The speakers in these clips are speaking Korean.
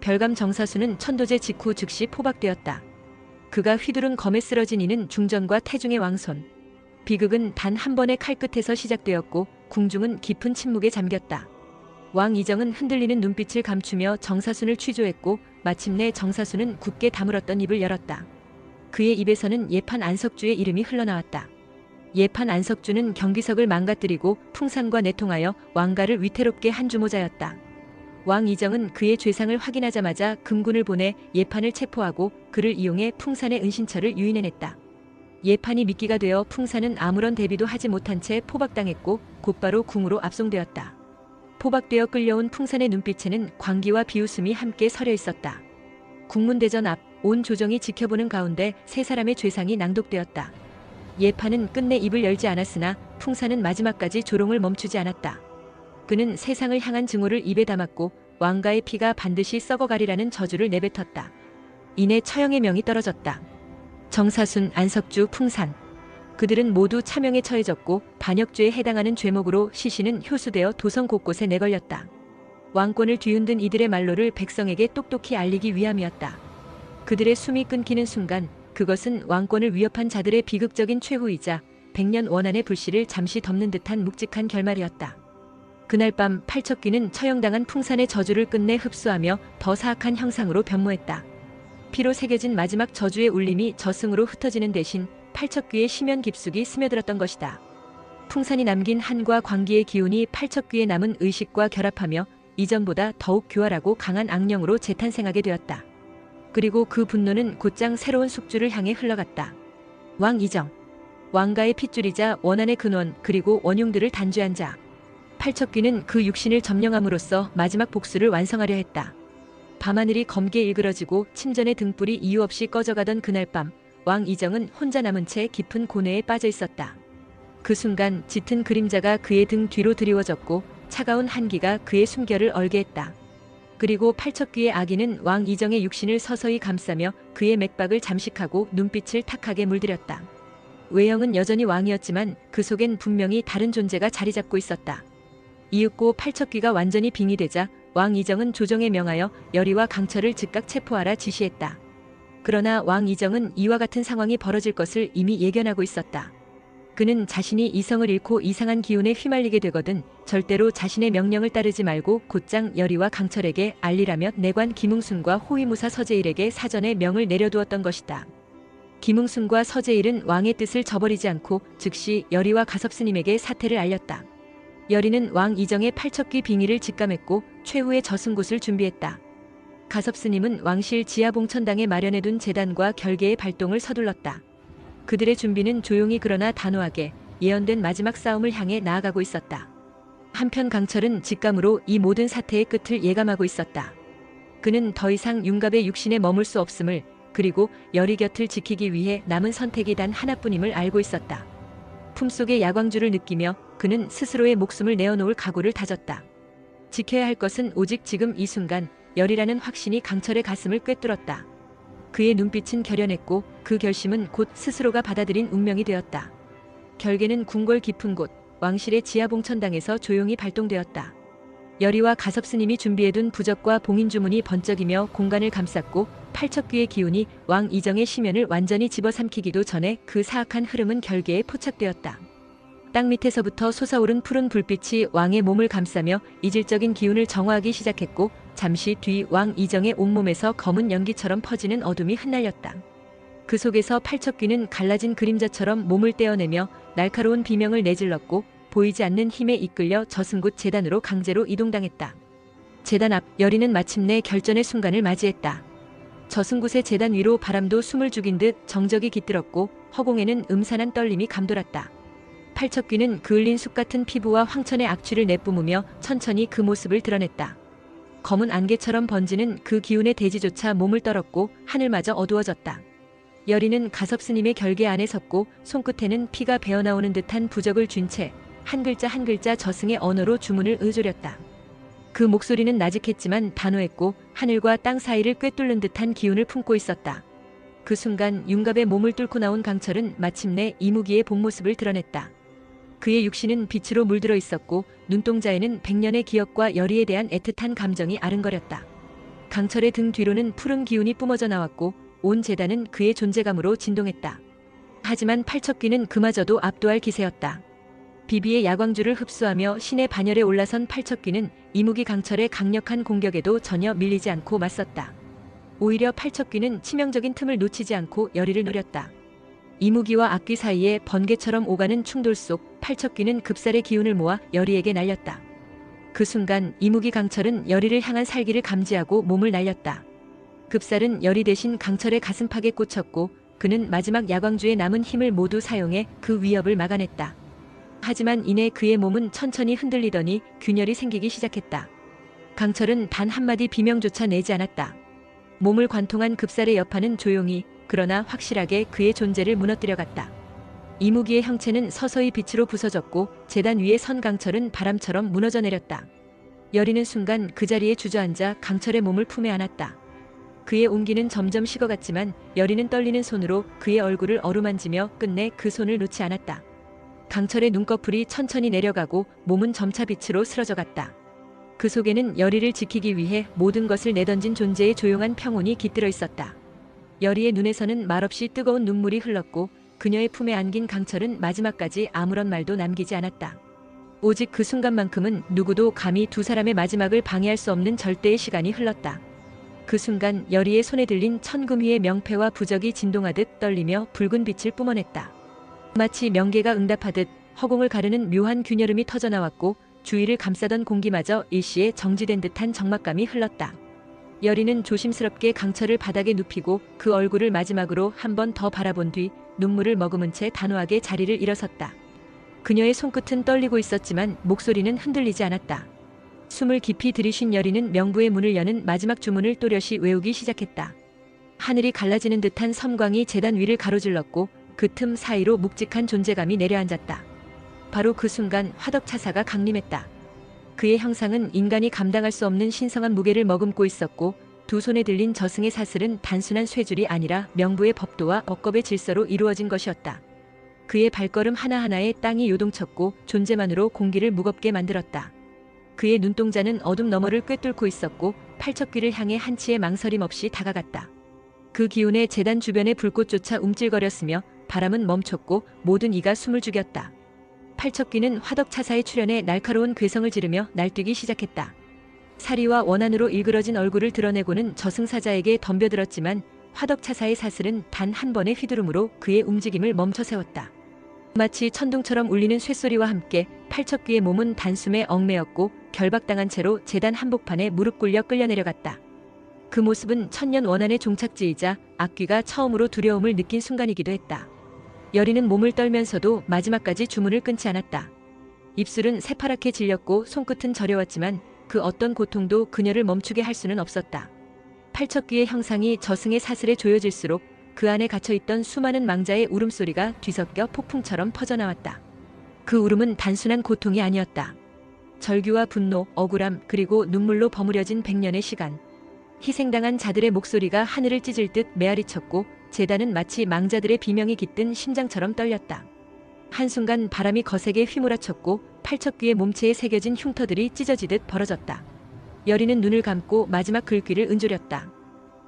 별감 정사수는 천도제 직후 즉시 포박되었다. 그가 휘두른 검에 쓰러진 이는 중전과 태중의 왕손. 비극은 단 한 번의 칼끝에서 시작되었고 궁중은 깊은 침묵에 잠겼다. 왕 이정은 흔들리는 눈빛을 감추며 정사순을 취조했고 마침내 정사순은 굳게 다물었던 입을 열었다. 그의 입에서는 예판 안석주의 이름이 흘러나왔다. 예판 안석주는 경비석을 망가뜨리고 풍산과 내통하여 왕가를 위태롭게 한 주모자였다. 왕 이정은 그의 죄상을 확인하자마자 금군을 보내 예판을 체포하고 그를 이용해 풍산의 은신처를 유인해냈다. 예판이 미끼가 되어 풍산은 아무런 대비도 하지 못한 채 포박당했고 곧바로 궁으로 압송되었다. 포박되어 끌려온 풍산의 눈빛에는 광기와 비웃음이 함께 서려 있었다. 국문대전 앞 온 조정이 지켜보는 가운데 세 사람의 죄상이 낭독되었다. 예판은 끝내 입을 열지 않았으나 풍산은 마지막까지 조롱을 멈추지 않았다. 그는 세상을 향한 증오를 입에 담았고 왕가의 피가 반드시 썩어가리라는 저주를 내뱉었다. 이내 처형의 명이 떨어졌다. 정사순, 안석주, 풍산. 그들은 모두 차명에 처해졌고 반역죄에 해당하는 죄목으로 시신은 효수되어 도성 곳곳에 내걸렸다. 왕권을 뒤흔든 이들의 말로를 백성에게 똑똑히 알리기 위함이었다. 그들의 숨이 끊기는 순간 그것은 왕권을 위협한 자들의 비극적인 최후이자 100년 원한의 불씨를 잠시 덮는 듯한 묵직한 결말이었다. 그날 밤 팔척귀는 처형당한 풍산의 저주를 끝내 흡수하며 더 사악한 형상으로 변모했다. 피로 새겨진 마지막 저주의 울림이 저승으로 흩어지는 대신 팔척귀의 심연 깊숙이 스며들었던 것이다. 풍산이 남긴 한과 광기의 기운이 팔척귀에 남은 의식과 결합하며 이전보다 더욱 교활하고 강한 악령으로 재탄생하게 되었다. 그리고 그 분노는 곧장 새로운 숙주를 향해 흘러갔다. 왕 이정. 왕가의 핏줄이자 원한의 근원 그리고 원흉들을 단죄한 자. 팔척귀는 그 육신을 점령함으로써 마지막 복수를 완성하려 했다. 밤하늘이 검게 일그러지고 침전의 등불이 이유 없이 꺼져가던 그날 밤 왕 이정은 혼자 남은 채 깊은 고뇌에 빠져 있었다. 그 순간 짙은 그림자가 그의 등 뒤로 드리워졌고 차가운 한기가 그의 숨결을 얼게 했다. 그리고 팔척귀의 아기는 왕 이정의 육신을 서서히 감싸며 그의 맥박을 잠식하고 눈빛을 탁하게 물들였다. 외형은 여전히 왕이었지만 그 속엔 분명히 다른 존재가 자리 잡고 있었다. 이윽고 팔척귀가 완전히 빙의되자 왕 이정은 조정에 명하여 여리와 강철을 즉각 체포하라 지시했다. 그러나 왕 이정은 이와 같은 상황이 벌어질 것을 이미 예견하고 있었다. 그는 자신이 이성을 잃고 이상한 기운에 휘말리게 되거든 절대로 자신의 명령을 따르지 말고 곧장 여리와 강철에게 알리라며 내관 김웅순과 호위무사 서재일에게 사전에 명을 내려두었던 것이다. 김웅순과 서재일은 왕의 뜻을 저버리지 않고 즉시 여리와 가섭스님에게 사태를 알렸다. 여리는 왕 이정의 팔척귀 빙의를 직감했고 최후의 저승곳을 준비했다. 가섭스님은 왕실 지하봉천당에 마련해둔 제단과 결계의 발동을 서둘렀다. 그들의 준비는 조용히 그러나 단호하게 예언된 마지막 싸움을 향해 나아가고 있었다. 한편 강철은 직감으로 이 모든 사태의 끝을 예감하고 있었다. 그는 더 이상 융갑의 육신에 머물 수 없음을 그리고 여리 곁을 지키기 위해 남은 선택이 단 하나뿐임을 알고 있었다. 품속의 야광주를 느끼며 그는 스스로의 목숨을 내어놓을 각오를 다졌다. 지켜야 할 것은 오직 지금 이 순간 열이라는 확신이 강철의 가슴을 꿰뚫었다. 그의 눈빛은 결연했고 그 결심은 곧 스스로가 받아들인 운명이 되었다. 결계는 궁궐 깊은 곳 왕실의 지하봉천당에서 조용히 발동되었다. 여리와 가섭스님이 준비해둔 부적과 봉인주문이 번쩍이며 공간을 감쌌고 팔척귀의 기운이 왕 이정의 심연을 완전히 집어삼키기도 전에 그 사악한 흐름은 결계에 포착되었다. 땅 밑에서부터 솟아오른 푸른 불빛이 왕의 몸을 감싸며 이질적인 기운을 정화하기 시작했고 잠시 뒤 왕 이정의 온몸에서 검은 연기처럼 퍼지는 어둠이 흩날렸다. 그 속에서 팔척귀는 갈라진 그림자처럼 몸을 떼어내며 날카로운 비명을 내질렀고 보이지 않는 힘에 이끌려 저승곳 제단으로 강제로 이동당했다. 제단 앞 여리는 마침내 결전의 순간을 맞이했다. 저승곳의 제단 위로 바람도 숨을 죽인 듯 정적이 깃들었고 허공에는 음산한 떨림이 감돌았다. 팔척귀는 그을린 숲 같은 피부와 황천의 악취를 내뿜으며 천천히 그 모습을 드러냈다. 검은 안개처럼 번지는 그 기운의 대지조차 몸을 떨었고 하늘마저 어두워졌다. 여리는 가섭스님의 결계 안에 섰고 손끝에는 피가 배어나오는 듯한 부적을 쥔 채 한 글자 한 글자 저승의 언어로 주문을 의조렸다. 그 목소리는 나직했지만 단호했고 하늘과 땅 사이를 꿰뚫는 듯한 기운을 품고 있었다. 그 순간 융갑의 몸을 뚫고 나온 강철은 마침내 이무기의 본 모습을 드러냈다. 그의 육신은 빛으로 물들어 있었고 눈동자에는 100년의 기억과 열의에 대한 애틋한 감정이 아른거렸다. 강철의 등 뒤로는 푸른 기운이 뿜어져 나왔고 온 제단은 그의 존재감으로 진동했다. 하지만 팔척귀는 그마저도 압도할 기세였다. 비비의 야광주를 흡수하며 신의 반열에 올라선 팔척귀는 이무기 강철의 강력한 공격에도 전혀 밀리지 않고 맞섰다. 오히려 팔척귀는 치명적인 틈을 놓치지 않고 열의를 노렸다. 이무기와 악귀 사이에 번개처럼 오가는 충돌 속 팔척귀는 급살의 기운을 모아 열의에게 날렸다. 그 순간 이무기 강철은 열의를 향한 살기를 감지하고 몸을 날렸다. 급살은 열의 대신 강철의 가슴팍에 꽂혔고 그는 마지막 야광주의 남은 힘을 모두 사용해 그 위협을 막아냈다. 하지만 이내 그의 몸은 천천히 흔들리더니 균열이 생기기 시작했다. 강철은 단 한마디 비명조차 내지 않았다. 몸을 관통한 급살의 여파는 조용히 그러나 확실하게 그의 존재를 무너뜨려갔다. 이무기의 형체는 서서히 빛으로 부서졌고 제단 위에 선 강철은 바람처럼 무너져 내렸다. 열의는 순간 그 자리에 주저앉아 강철의 몸을 품에 안았다. 그의 온기는 점점 식어갔지만 열의는 떨리는 손으로 그의 얼굴을 어루만지며 끝내 그 손을 놓지 않았다. 강철의 눈꺼풀이 천천히 내려가고 몸은 점차 빛으로 쓰러져갔다. 그 속에는 열의를 지키기 위해 모든 것을 내던진 존재의 조용한 평온이 깃들어 있었다. 열의의 눈에서는 말없이 뜨거운 눈물이 흘렀고 그녀의 품에 안긴 강철은 마지막까지 아무런 말도 남기지 않았다. 오직 그 순간만큼은 누구도 감히 두 사람의 마지막을 방해할 수 없는 절대의 시간이 흘렀다. 그 순간 열의의 손에 들린 천금위의 명패와 부적이 진동하듯 떨리며 붉은 빛을 뿜어냈다. 마치 명계가 응답하듯 허공을 가르는 묘한 균열음이 터져나왔고 주위를 감싸던 공기마저 일시에 정지된 듯한 적막감이 흘렀다. 열의는 조심스럽게 강철을 바닥에 눕히고 그 얼굴을 마지막으로 한 번 더 바라본 뒤 눈물을 머금은 채 단호하게 자리를 일어섰다. 그녀의 손끝은 떨리고 있었지만 목소리는 흔들리지 않았다. 숨을 깊이 들이쉰 열의는 명부의 문을 여는 마지막 주문을 또렷이 외우기 시작했다. 하늘이 갈라지는 듯한 섬광이 제단 위를 가로질렀고 그 틈 사이로 묵직한 존재감이 내려앉았다. 바로 그 순간 화덕차사가 강림했다. 그의 형상은 인간이 감당할 수 없는 신성한 무게를 머금고 있었고 두 손에 들린 저승의 사슬은 단순한 쇠줄이 아니라 명부의 법도와 억겁의 질서로 이루어진 것이었다. 그의 발걸음 하나하나에 땅이 요동쳤고 존재만으로 공기를 무겁게 만들었다. 그의 눈동자는 어둠 너머를 꿰뚫고 있었고 팔척귀를 향해 한치의 망설임 없이 다가갔다. 그 기운에 제단 주변의 불꽃조차 움찔거렸으며 바람은 멈췄고 모든 이가 숨을 죽였다. 팔척귀는 화덕차사의 출현에 날카로운 괴성을 지르며 날뛰기 시작했다. 사리와 원한으로 일그러진 얼굴을 드러내고는 저승사자에게 덤벼들었지만 화덕차사의 사슬은 단 한 번의 휘두름으로 그의 움직임을 멈춰 세웠다. 마치 천둥처럼 울리는 쇳소리와 함께 팔척귀의 몸은 단숨에 얽매였고 결박당한 채로 제단 한복판에 무릎 꿇려 끌려내려갔다. 그 모습은 천년 원한의 종착지이자 악귀가 처음으로 두려움을 느낀 순간이기도 했다. 열의는 몸을 떨면서도 마지막까지 주문을 끊지 않았다. 입술은 새파랗게 질렸고 손끝은 저려왔지만 그 어떤 고통도 그녀를 멈추게 할 수는 없었다. 팔척귀의 형상이 저승의 사슬에 조여질수록 그 안에 갇혀있던 수많은 망자의 울음소리가 뒤섞여 폭풍처럼 퍼져나왔다. 그 울음은 단순한 고통이 아니었다. 절규와 분노, 억울함, 그리고 눈물로 버무려진 100년의 시간. 희생당한 자들의 목소리가 하늘을 찢을 듯 메아리쳤고 제단은 마치 망자들의 비명이 깃든 심장처럼 떨렸다. 한순간 바람이 거세게 휘몰아쳤고 팔척귀의 몸체에 새겨진 흉터들이 찢어지듯 벌어졌다. 열의는 눈을 감고 마지막 글귀를 은조렸다.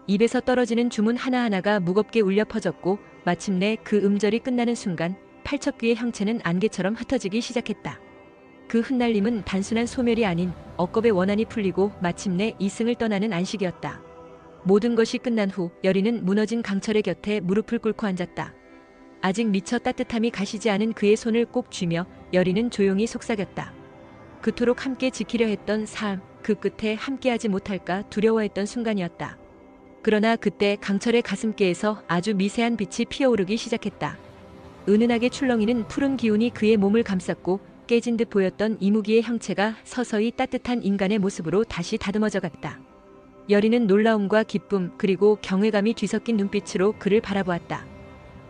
입에서 떨어지는 주문 하나하나가 무겁게 울려 퍼졌고 마침내 그 음절이 끝나는 순간 팔척귀의 형체는 안개처럼 흩어지기 시작했다. 그 흩날림은 단순한 소멸이 아닌 억겁의 원한이 풀리고 마침내 이승을 떠나는 안식이었다. 모든 것이 끝난 후 열의는 무너진 강철의 곁에 무릎을 꿇고 앉았다. 아직 미처 따뜻함이 가시지 않은 그의 손을 꼭 쥐며 열의는 조용히 속삭였다. 그토록 함께 지키려 했던 삶, 그 끝에 함께하지 못할까 두려워했던 순간이었다. 그러나 그때 강철의 가슴께에서 아주 미세한 빛이 피어오르기 시작했다. 은은하게 출렁이는 푸른 기운이 그의 몸을 감쌌고 깨진 듯 보였던 이무기의 형체가 서서히 따뜻한 인간의 모습으로 다시 다듬어져 갔다. 열의는 놀라움과 기쁨 그리고 경외감이 뒤섞인 눈빛으로 그를 바라보았다.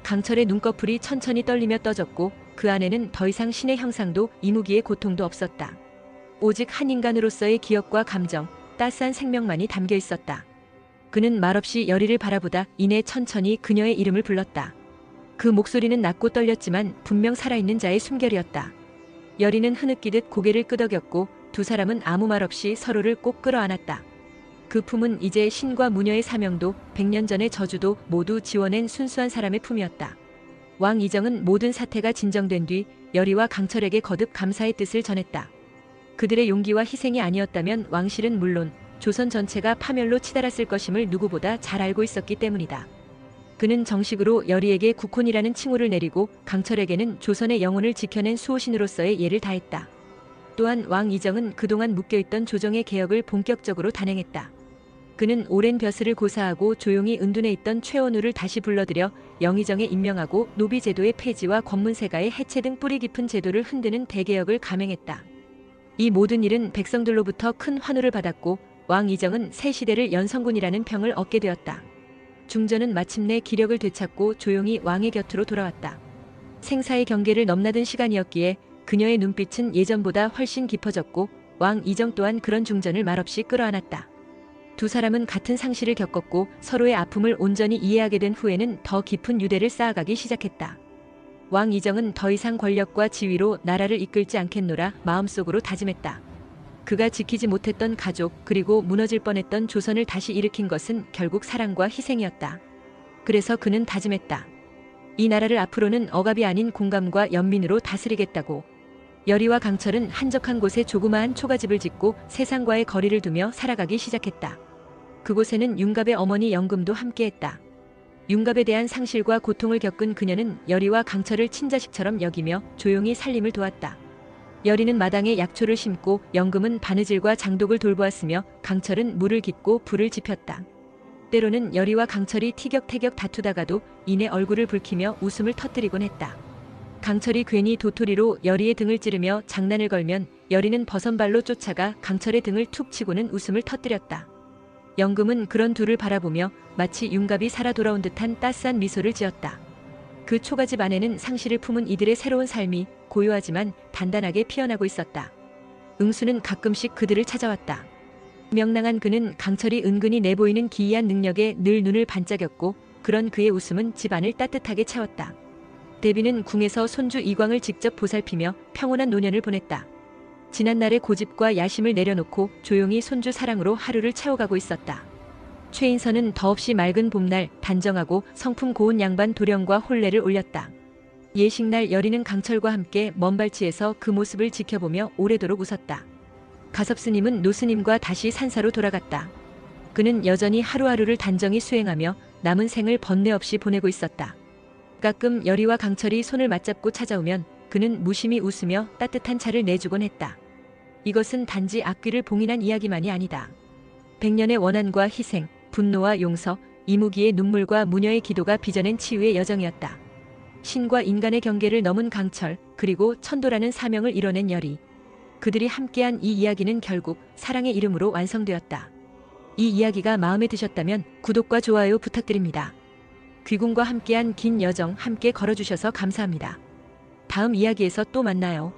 강철의 눈꺼풀이 천천히 떨리며 떠졌고 그 안에는 더 이상 신의 형상도 이무기의 고통도 없었다. 오직 한 인간으로서의 기억과 감정, 따스한 생명만이 담겨 있었다. 그는 말없이 열의를 바라보다 이내 천천히 그녀의 이름을 불렀다. 그 목소리는 낮고 떨렸지만 분명 살아있는 자의 숨결이었다. 열의는 흐느끼듯 고개를 끄덕였고 두 사람은 아무 말 없이 서로를 꼭 끌어안았다. 그 그 품은 이제 신과 무녀의 사명도 100년 전의 저주도 모두 지워낸 순수한 사람의 품이었다. 왕 이정은 모든 사태가 진정된 뒤 여리와 강철에게 거듭 감사의 뜻을 전했다. 그들의 용기와 희생이 아니었다면 왕실은 물론 조선 전체가 파멸로 치달았을 것임을 누구보다 잘 알고 있었기 때문이다. 그는 정식으로 여리에게 국혼이라는 칭호를 내리고 강철에게는 조선의 영혼을 지켜낸 수호신으로서의 예를 다했다. 또한 왕 이정은 그동안 묶여있던 조정의 개혁을 본격적으로 단행했다. 그는 오랜 벼슬을 고사하고 조용히 은둔해 있던 최원우를 다시 불러들여 영의정에 임명하고 노비제도의 폐지와 권문세가의 해체 등 뿌리 깊은 제도를 흔드는 대개혁을 감행했다. 이 모든 일은 백성들로부터 큰 환호를 받았고 왕 이정은 새 시대를 연 성군이라는 평을 얻게 되었다. 중전은 마침내 기력을 되찾고 조용히 왕의 곁으로 돌아왔다. 생사의 경계를 넘나든 시간이었기에 그녀의 눈빛은 예전보다 훨씬 깊어졌고 왕 이정 또한 그런 중전을 말없이 끌어안았다. 두 사람은 같은 상실을 겪었고 서로의 아픔을 온전히 이해하게 된 후에는 더 깊은 유대를 쌓아가기 시작했다. 왕 이정은 더 이상 권력과 지위로 나라를 이끌지 않겠노라 마음속으로 다짐했다. 그가 지키지 못했던 가족 그리고 무너질 뻔했던 조선을 다시 일으킨 것은 결국 사랑과 희생이었다. 그래서 그는 다짐했다. 이 나라를 앞으로는 억압이 아닌 공감과 연민으로 다스리겠다고. 여리와 강철은 한적한 곳에 조그마한 초가집을 짓고 세상과의 거리를 두며 살아가기 시작했다. 그곳에는 융갑의 어머니 영금도 함께했다. 융갑에 대한 상실과 고통을 겪은 그녀는 여리와 강철을 친자식처럼 여기며 조용히 살림을 도왔다. 여리는 마당에 약초를 심고 영금은 바느질과 장독을 돌보았으며 강철은 물을 깃고 불을 지폈다. 때로는 여리와 강철이 티격태격 다투다가도 이내 얼굴을 붉히며 웃음을 터뜨리곤 했다. 강철이 괜히 도토리로 여리의 등을 찌르며 장난을 걸면 여리는 버선발로 쫓아가 강철의 등을 툭 치고는 웃음을 터뜨렸다. 영금은 그런 둘을 바라보며 마치 융갑이 살아 돌아온 듯한 따스한 미소를 지었다. 그 초가집 안에는 상실을 품은 이들의 새로운 삶이 고요하지만 단단하게 피어나고 있었다. 응수는 가끔씩 그들을 찾아왔다. 명랑한 그는 강철이 은근히 내보이는 기이한 능력에 늘 눈을 반짝였고 그런 그의 웃음은 집안을 따뜻하게 채웠다. 대비는 궁에서 손주 이광을 직접 보살피며 평온한 노년을 보냈다. 지난날의 고집과 야심을 내려놓고 조용히 손주 사랑으로 하루를 채워가고 있었다. 최인선은 더없이 맑은 봄날 단정하고 성품 고운 양반 도령과 혼례를 올렸다. 예식날 여리는 강철과 함께 먼발치에서 그 모습을 지켜보며 오래도록 웃었다. 가섭스님은 노스님과 다시 산사로 돌아갔다. 그는 여전히 하루하루를 단정히 수행하며 남은 생을 번뇌 없이 보내고 있었다. 가끔 여리와 강철이 손을 맞잡고 찾아오면 그는 무심히 웃으며 따뜻한 차를 내주곤 했다. 이것은 단지 앞귀를 봉인한 이야기만이 아니다. 100년의 원한과 희생, 분노와 용서, 이무기의 눈물과 무녀의 기도가 빚어낸 치유의 여정이었다. 신과 인간의 경계를 넘은 강철, 그리고 천도라는 사명을 이뤄낸 여리. 그들이 함께한 이 이야기는 결국 사랑의 이름으로 완성되었다. 이 이야기가 마음에 드셨다면 구독과 좋아요 부탁드립니다. 귀궁과 함께한 긴 여정 함께 걸어주셔서 감사합니다. 다음 이야기에서 또 만나요.